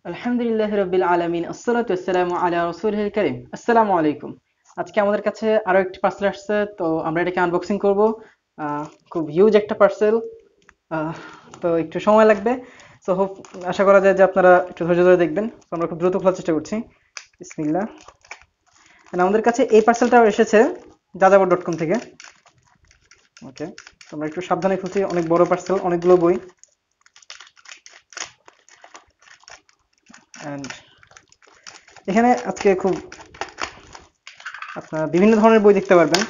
আলহামদুলিল্লাহ রবিল আলমিন আসসালাতু ওয়াসসালামু আলা রাসূলিল কারীম। আসসালামু আলাইকুম। আজকে আমাদের কাছে আরো একটি পার্সেল আসছে, তো আমরা এটাকে আনবক্সিং করব। খুব হিউজ একটা পার্সেল, তো একটু সময় লাগবে। সো হোপ, আশা করা যায় যে আপনারা একটু ধৈর্য ধরে দেখবেন। তো আমরা খুব দ্রুত খোলার চেষ্টা করছি। বিসমিল্লাহ। And আমাদের কাছে এই পার্সেলটাও এসেছে যাযাবর.com থেকে। ওকে, তো আমরা একটু সাবধানে খুলছি। অনেক বড় পার্সেল, অনেকগুলো বই। অ্যান্ড এখানে আজকে খুব আপনারা বিভিন্ন ধরনের বই দেখতে পারবেন,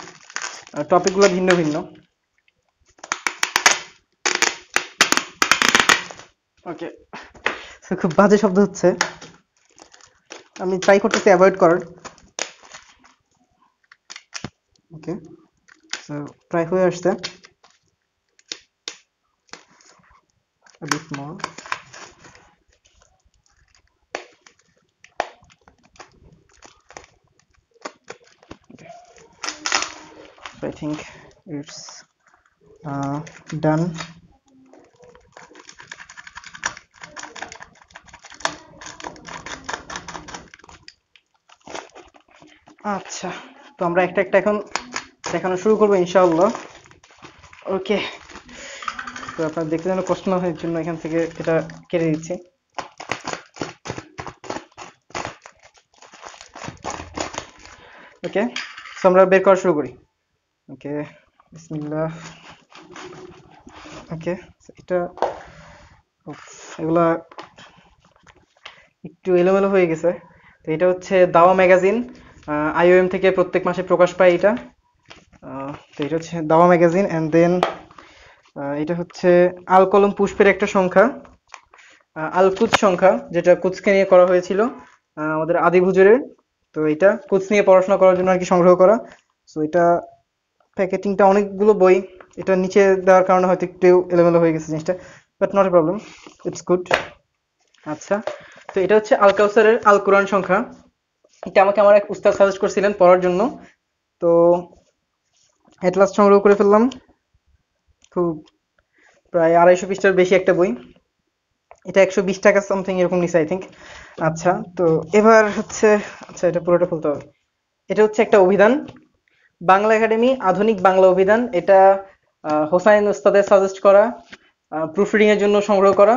টপিকগুলো ভিন্ন ভিন্ন। ওকে, খুব বাজে শব্দ হচ্ছে, আমি ট্রাই করতেছি অ্যাভয়েড করার। ওকে, সো ট্রাই হয়ে আসছে। A bit more. Okay. So I think it's done. আচ্ছা, তো আমরা একটা একটা এখন দেখানো শুরু করবো ইনশাআল্লাহ। ওকে, তো আপনার দেখতে যেন কষ্ট না হয় এর জন্য এখান থেকে এটা কেটে দিচ্ছি। ওকে, তো আমরা বের করা শুরু করি। ওকে, বিসমিল্লাহ। ওকে, এটা এগুলা একটু এলোমেলো হয়ে গেছে। তো এটা হচ্ছে দাওয়া ম্যাগাজিন, আইওএম থেকে প্রত্যেক মাসে প্রকাশ পায় এটা। তো এটা হচ্ছে দাওয়া ম্যাগাজিন। অ্যান্ড দেন এটা হচ্ছে আল কলম পুষ্পের একটা সংখ্যা, আল কুদ সংখ্যা, যেটা কুদকে নিয়ে করা হয়েছিল, আমাদের আদি হুজুরের। তো এটা কুদস নিয়ে পড়াশোনা করার জন্য আর কি সংগ্রহ করা। সো এটা প্যাকেটিংটা অনেকগুলো বই, এটা নিচে দেওয়ার কারণে হয়তো একটু এলোমেলো হয়ে গেছে জিনিসটা, but not a problem, it's good. আচ্ছা, তো এটা হচ্ছে আল কাউসারের আল কোরআন সংখ্যা। এটা আমাকে আমার এক উস্তাদ সাজেস্ট করছিলেন পড়ার জন্য, তো এট লাস্ট সংগ্রহ করে ফেললাম। খুব প্রায় 250 পৃষ্ঠার বেশি একটা বই। এটা 120 টাকা সামথিং এরকম নিছে আই থিঙ্ক। আচ্ছা, তো এবার হচ্ছে, আচ্ছা এটা পুরোটা খুলতে হবে। এটা হচ্ছে একটা অভিধান, বাংলা একাডেমি আধুনিক বাংলা অভিধান। এটা হোসাইন ওস্তাদের সাজেস্ট করা, প্রুফ রিডিং এর জন্য সংগ্রহ করা।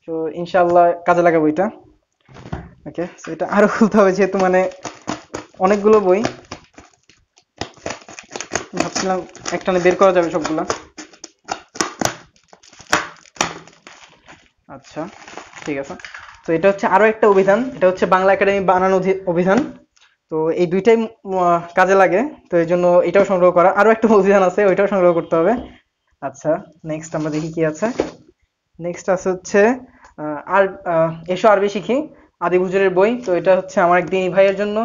তো ইনশাআল্লাহ কাজে লাগাবো এটা। ওকে, সো এটা আরো খুলতে হবে যেহেতু মানে অনেকগুলো বই, ভাবছিলাম একটানে বের করা যাবে সবগুলা। আচ্ছা, ঠিক আছে। তো এটা হচ্ছে আরো একটা অভিধান, এটা হচ্ছে বাংলা একাডেমি বানানো অভিধান। তো এই দুইটাই কাজে লাগে, তো এই জন্য এটাও সংগ্রহ করা। আরো একটা অভিধান আছে, ওইটাও সংগ্রহ করতে হবে। আচ্ছা, নেক্সট আমরা দেখি কি আছে। নেক্সট আছে হচ্ছে আর এসো আরবি শিখি, আদি হুজুরের বই। তো এটা হচ্ছে আমার এক দিনী ভাইয়ের জন্য,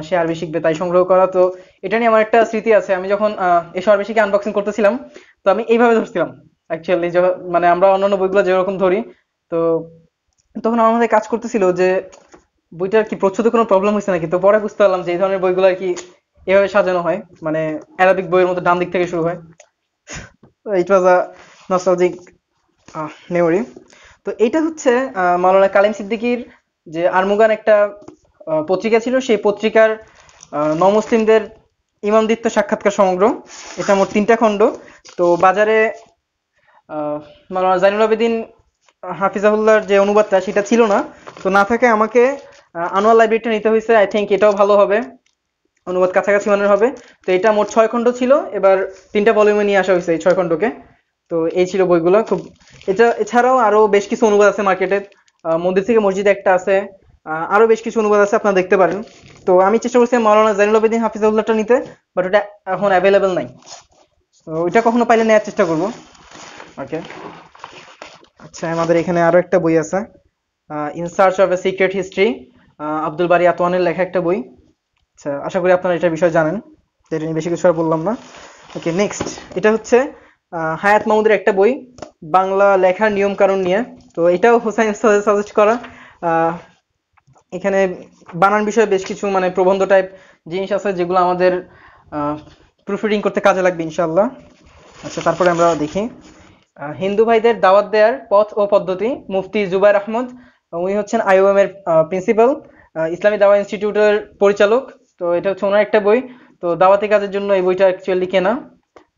সে আরবি শিখবে তাই সংগ্রহ করা। তো এটা নিয়ে আমার একটা স্মৃতি আছে। আমি যখন এসো আরবি শিখে আনবক্সিং করতেছিলাম, তো আমি এইভাবে ধরছিলাম অ্যাকচুয়ালি, মানে আমরা অন্যান্য বইগুলো যেরকম ধরি, তো তখন আমার মধ্যে কাজ করতেছিল যে বইটার কি প্রচ্ছদে কোনো প্রবলেম হয়েছে নাকি। তো পরে বুঝতে পারলাম যে এই ধরনের বইগুলো আর কি এভাবে সাজানো হয়, মানে অ্যারাবিক বইয়ের মতো ডান দিক থেকে শুরু হয়। ইট ওয়াজ আ নস্টালজিক মেমোরি। তো এইটা হচ্ছে মাওলানা কালিম সিদ্দিকীর যে আরমুগান একটা পত্রিকা ছিল, সেই পত্রিকার নমুসলিমদের ইমামদিত্ব সাক্ষাৎকার সমগ্র। এটা মোট 3টা খণ্ড। তো বাজারে মাওলানা জাইনুল আবেদিন হাফিজাহুল্লাহর যে অনুবাদটা সেটা ছিল না, তো না থাকে আমাকে আনোয়ার লাইব্রেরিটা নিতে হয়েছে। আই থিঙ্ক এটাও ভালো হবে, অনুবাদ কাছাকাছি মানের হবে। তো এটা মোট 6 খণ্ড ছিল, এবার 3টা ভলিউমে নিয়ে আসা হয়েছে এই 6 খণ্ডকে। তো এই ছিল বইগুলো। খুব এটা এছাড়াও আরো বেশ কিছু অনুবাদ আছে মার্কেটে, মন্দির থেকে মসজিদ একটা আছে, আরো বেশ কিছু অনুবাদ আছে, আপনারা দেখতে পারেন। তো আমি চেষ্টা করছি মাওলানা জাইনুল আবেদিন হাফিজাহুল্লাহটা নিতে, বাট ওটা এখন অ্যাভেলেবেল নাই। তো ওইটা কখনো পাইলে নেওয়ার চেষ্টা করব। ওকে, আচ্ছা আমাদের এখানে আরো একটা বই আছে, in search of a secret history, Abdul Bari আতওয়ানের লেখা একটা বই। আচ্ছা, আশা করি আপনারা এটার বিষয়ে জানেন, এটা নিয়ে বেশি কিছু আর বললাম না। ওকে, নেক্সট এটা হচ্ছে হায়াত মাহমুদের একটা বই, বাংলা লেখার নিয়ম কানুন নিয়ে। তো এটাও হোসাইন উস্তাদের সাজেস্ট করা। আহ, এখানে বানান বিষয়ে বেশ কিছু মানে প্রবন্ধ টাইপ জিনিস আছে, যেগুলো আমাদের প্রুফ রিডিং করতে কাজে লাগবে ইনশাআল্লাহ। আচ্ছা, তারপরে আমরা দেখি হিন্দু ভাইদের দাওয়াত দেওয়ার পথ ও পদ্ধতি, মুফতি জুবাইর আহমদ, উনি হচ্ছেন আইওএম এর প্রিন্সিপাল, ইসলামী দাওয়া ইনস্টিটিউটের পরিচালক। তো এটা হচ্ছে ওনার একটা বই। তো দাওয়াতি কাজের জন্য এই বইটা অ্যাকচুয়ালি কেনা।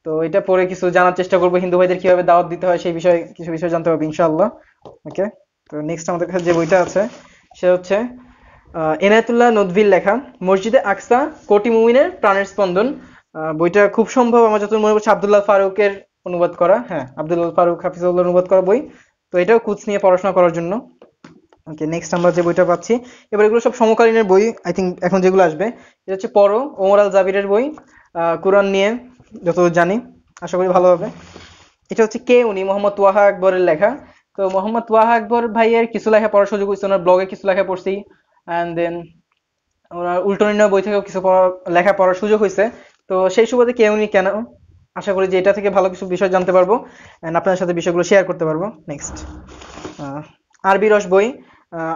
তো এটা পড়ে কিছু জানার চেষ্টা করবো, হিন্দু ভাইদের কিভাবে দাওয়াত দিতে হয় সেই বিষয়ে কিছু বিষয় জানতে পারবো ইনশাআল্লাহ। ওকে। তো নেক্সট আমাদের কাছে যে বইটা আছে সেটা হচ্ছে এনায়েতুল্লাহ নদভির লেখা মসজিদে আকসা কোটি মুমিনের প্রাণের স্পন্দন। বইটা খুব সম্ভব আমার যত মনে পড়ছে আব্দুল্লাহ ফারুকের অনুবাদ করা, হ্যাঁ আব্দুল্লাহ ফারুক হাফিজুল্লাহ অনুবাদ করা বই। তো এটাও কুচ নিয়ে পড়াশোনা করার জন্য। ওকে, নেক্সট আমরা যে বইটা পাচ্ছি, এবার এগুলো সব সমকালীনের বই আই থিঙ্ক এখন যেগুলো আসবে। এটা হচ্ছে পড়ো, ওমর আল জাবিরের বই, কোরআন নিয়ে যতদূর জানি, আশা করি ভালো হবে। এটা হচ্ছে কে উনি, মোহাম্মদ তোয়াহা আকবরের লেখা। তো মোহাম্মদ তোয়াহা আকবর ভাইয়ের কিছু লেখা পড়ার সুযোগ হয়েছে, ওনার ব্লগে কিছু লেখা পড়ছি, অ্যান্ড দেন ওনার উল্টো নির্ণয় বই থেকেও কিছু লেখা পড়ার সুযোগ হয়েছে। তো সেই সুবাদে কে উনি কেন, আশা করি যে এটা থেকে ভালো কিছু বিষয় জানতে পারবো অ্যান্ড আপনাদের সাথে বিষয়গুলো শেয়ার করতে পারবো। নেক্সট আরবি রস বই,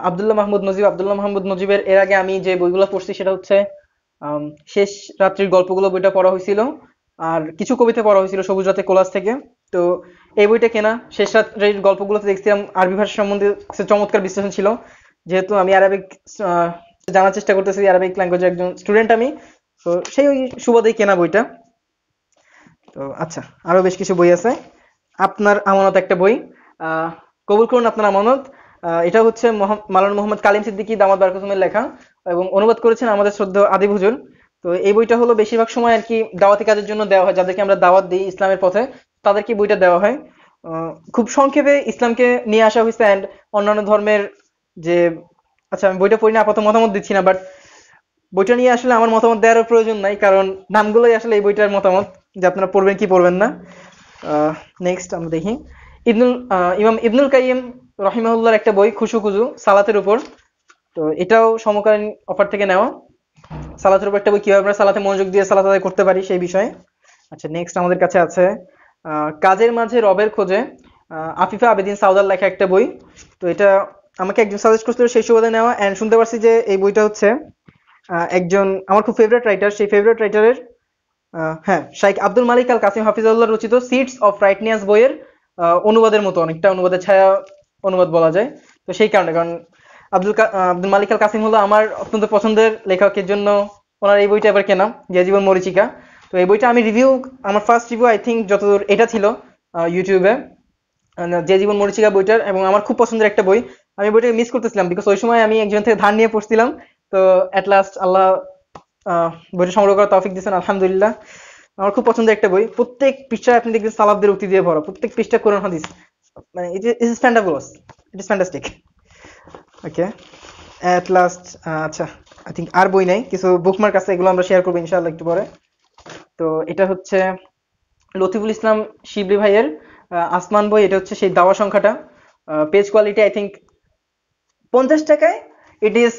আব্দুল্লাহ মাহমুদ নজিব। আব্দুল্লাহ মাহমুদ নজিবের এর আগে আমি যে বইগুলো পড়ছি সেটা হচ্ছে শেষ রাত্রির গল্পগুলো বইটা পড়া হয়েছিল, আর কিছু কবিতা পড়া হয়েছিল সবুজ রাতে কোলাজ থেকে। তো এই বইটা কেনা, শেষ রাত্রির গল্পগুলোতে দেখছিলাম আরবি ভাষা সম্বন্ধে কিছু চমৎকার বিশ্লেষণ ছিল। যেহেতু আমি আরবিক জানার চেষ্টা করতেছি, আরবিক ল্যাঙ্গুয়েজের একজন স্টুডেন্ট আমি, তো সেই সুবাদেই কেনা বইটা। তো আচ্ছা, আরো বেশ কিছু বই আছে। আপনার আমানত একটা বই, আহ কবুল করুন আপনার আমানত। এটা হচ্ছে মাওলানা মোহাম্মদ কালিম সিদ্দিকী দামাত বারকাতুমের লেখা এবং অনুবাদ করেছেন আমাদের শ্রদ্ধেয় আদিব হুজুর। তো এই বইটা হলো বেশিরভাগ সময় আর কি দাওয়াতি কাজের জন্য দেওয়া হয়, যাদেরকে আমরা দাওয়াত দিই ইসলামের পথে তাদেরকে বইটা দেওয়া হয়। খুব সংক্ষেপে ইসলামকে নিয়ে আসা হয়েছে অ্যান্ড অন্যান্য ধর্মের যে, আচ্ছা আমি বইটা পড়ি না আপাতত মতামত দিচ্ছি না, বাট বইটা নিয়ে আসলে আমার মতামত দেওয়ার প্রয়োজন নাই, কারণ নামগুলোই আসলে এই বইটার মতামত যে আপনারা পড়বেন কি পড়বেন না। নেক্সট আমরা দেখি ইমাম ইবনুল কাইয়িম রহিমাহুল্লাহর একটা বই খুশু খুজু সালাতের উপর। তো এটাও সমকালীন অফার থেকে নেওয়া, সালাতের উপর একটা বই, কিভাবে আমরা সালাতে মনোযোগ দিয়ে সালাত আদায় করতে পারি সেই বিষয়ে। আচ্ছা, নেক্সট আমাদের কাছে আছে কাজের মাঝে রবের খোঁজে, আফিফা আবেদিন সাউদার লেখা একটা বই। তো এটা আমাকে একজন সাজেস্ট করছিল সেই সুবাদে নেওয়া, এন্ড শুনতে পারছি যে এই বইটা হচ্ছে একজন আমার খুব ফেভারিট রাইটার, সেই ফেভারিট রাইটারের হ্যাঁ শাইখ আব্দুল মালিক আল কাসিম হাফিজাউল্লাহ রচিত সিডস অফ রাইটনিয়াস বইয়ের অনুবাদের মতো, অনেকটা অনুবাদের ছায়া অনুবাদ বলা যায়। তো সেই কারণে, কারণ আব্দুল মালিক আল কাসিম হলো আমার অত্যন্ত পছন্দের লেখকের জন্য ওনার এই বইটা এবার কেনা, যে জীবন মরীচিকা। তো এই বইটা আমি রিভিউ, আমার ফার্স্ট রিভিউ আই থিঙ্ক যতদূর এটা ছিল ইউটিউবে, যে জীবন মরীচিকা বইটার, এবং আমার খুব পছন্দের একটা বই। আমি বইটাকে মিস করতেছিলাম বিকজ ওই সময় আমি একজন থেকে ধার নিয়ে পড়ছিলাম। তো অ্যাট লাস্ট আল্লাহ বইটা সংগ্রহ করার তৌফিক দিয়েছেন, আলহামদুলিল্লাহ। আমার খুব পছন্দের একটা বই, প্রত্যেক পৃষ্ঠায় আপনি দেখবেন সালাফদের উক্তি দিয়ে ভরা, প্রত্যেক পৃষ্ঠা কোরআন হাদিস, মানে it is fantabulous, it is fantastic. Okay, at last আচ্ছা আই থিঙ্ক আর বই নাই, কিছু বুকমার্ক আছে, এগুলো আমরা শেয়ার করবো ইনশাআল্লাহ একটু পরে। তো এটা হচ্ছে লতিফুল ইসলাম শিবলি ভাইয়ের আসমান বই। এটা হচ্ছে সেই দাওয়া সংখ্যাটা, পেজ কোয়ালিটি আই থিঙ্ক 50 টাকায় ইট ইজ